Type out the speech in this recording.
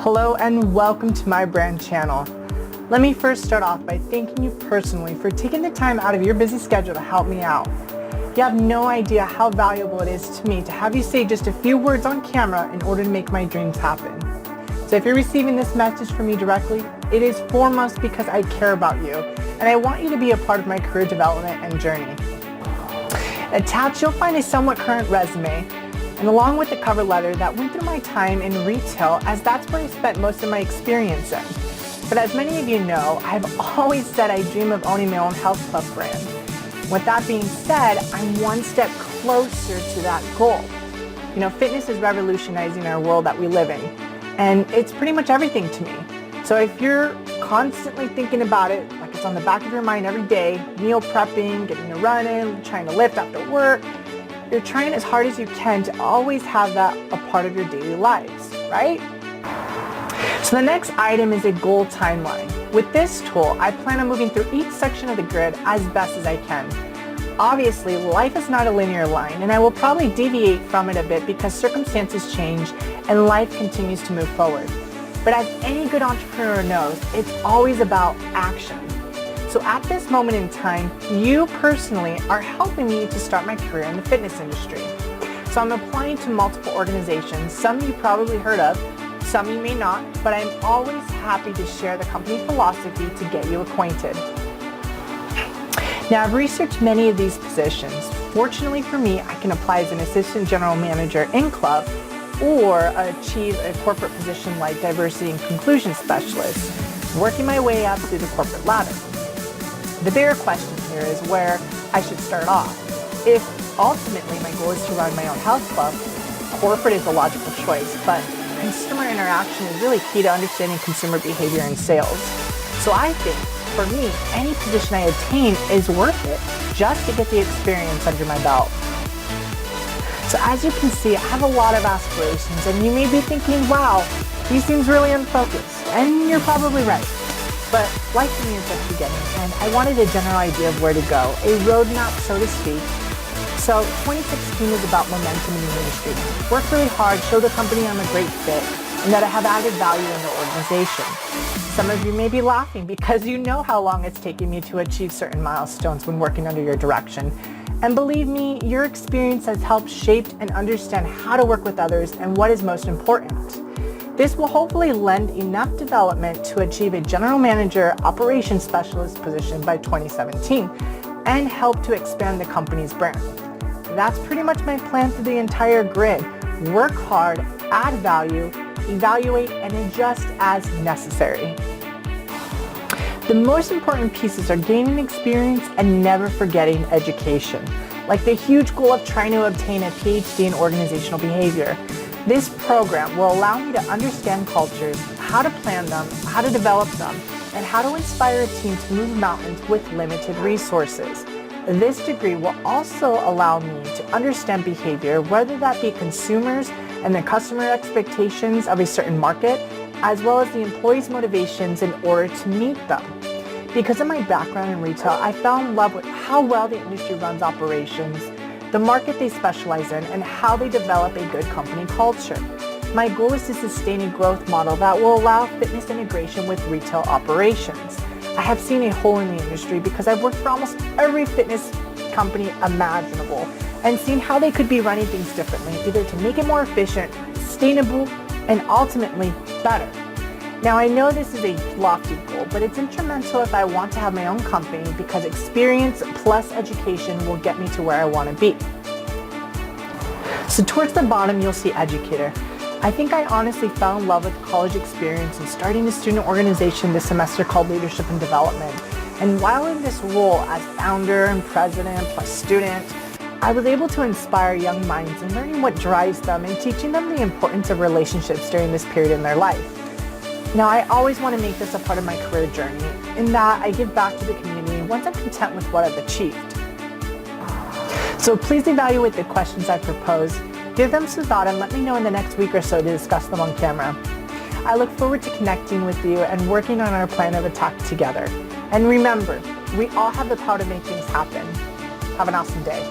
Hello and welcome to my brand channel. Let me first start off by thanking you personally for taking the time out of your busy schedule to help me out. You have no idea how valuable it is to me to have you say just a few words on camera in order to make my dreams happen. So if you're receiving this message from me directly, it is foremost because I care about you and I want you to be a part of my career development and journey. Attached, you'll find a somewhat current resume and along with the cover letter that went through my time in retail, as that's where I spent most of my experience in. But as many of you know, I've always said I dream of owning my own health club brand. With that being said, I'm one step closer to that goal. You know, fitness is revolutionizing our world that we live in, and it's pretty much everything to me. So if you're constantly thinking about it, like it's on the back of your mind every day, meal prepping, getting a run in, trying to lift after work, you're trying as hard as you can to always have that a part of your daily lives, right? So the next item is a goal timeline. With this tool, I plan on moving through each section of the grid as best as I can. Obviously, life is not a linear line, and I will probably deviate from it a bit because circumstances change and life continues to move forward. But as any good entrepreneur knows, it's always about action. So at this moment in time, you personally are helping me to start my career in the fitness industry. So I'm applying to multiple organizations, some you probably heard of, some you may not, but I'm always happy to share the company philosophy to get you acquainted. Now I've researched many of these positions. Fortunately for me, I can apply as an assistant general manager in club or achieve a corporate position like diversity and inclusion specialist, working my way up through the corporate ladder. The bigger question here is where I should start off. If ultimately my goal is to run my own health club, corporate is a logical choice, but consumer interaction is really key to understanding consumer behavior and sales. So I think, for me, any position I attain is worth it just to get the experience under my belt. So as you can see, I have a lot of aspirations, and you may be thinking, wow, he seems really unfocused, and you're probably right. But life for me is just beginning, and I wanted a general idea of where to go, a roadmap, so to speak. So 2016 is about momentum in the industry. Work really hard, show the company I'm a great fit, and that I have added value in the organization. Some of you may be laughing because you know how long it's taken me to achieve certain milestones when working under your direction. And believe me, your experience has helped shape and understand how to work with others and what is most important. This will hopefully lend enough development to achieve a general manager operations specialist position by 2017 and help to expand the company's brand. That's pretty much my plan through the entire grid. Work hard, add value, evaluate, and adjust as necessary. The most important pieces are gaining experience and never forgetting education, like the huge goal of trying to obtain a PhD in organizational behavior. This program will allow me to understand cultures, how to plan them, how to develop them, and how to inspire a team to move mountains with limited resources. This degree will also allow me to understand behavior, whether that be consumers and the customer expectations of a certain market, as well as the employees' motivations in order to meet them. Because of my background in retail, I fell in love with how well the industry runs operations, the market they specialize in, and how they develop a good company culture. My goal is to sustain a growth model that will allow fitness integration with retail operations. I have seen a hole in the industry because I've worked for almost every fitness company imaginable and seen how they could be running things differently, either to make it more efficient, sustainable, and ultimately better. Now I know this is a lofty goal, but it's instrumental if I want to have my own company because experience plus education will get me to where I want to be. So towards the bottom you'll see educator. I think I honestly fell in love with college experience and starting a student organization this semester called Leadership and Development. And while in this role as founder and president plus student, I was able to inspire young minds in learning what drives them and teaching them the importance of relationships during this period in their life. Now, I always want to make this a part of my career journey, in that I give back to the community once I'm content with what I've achieved. So please evaluate the questions I propose, give them some thought, and let me know in the next week or so to discuss them on camera. I look forward to connecting with you and working on our plan of attack together. And remember, we all have the power to make things happen. Have an awesome day.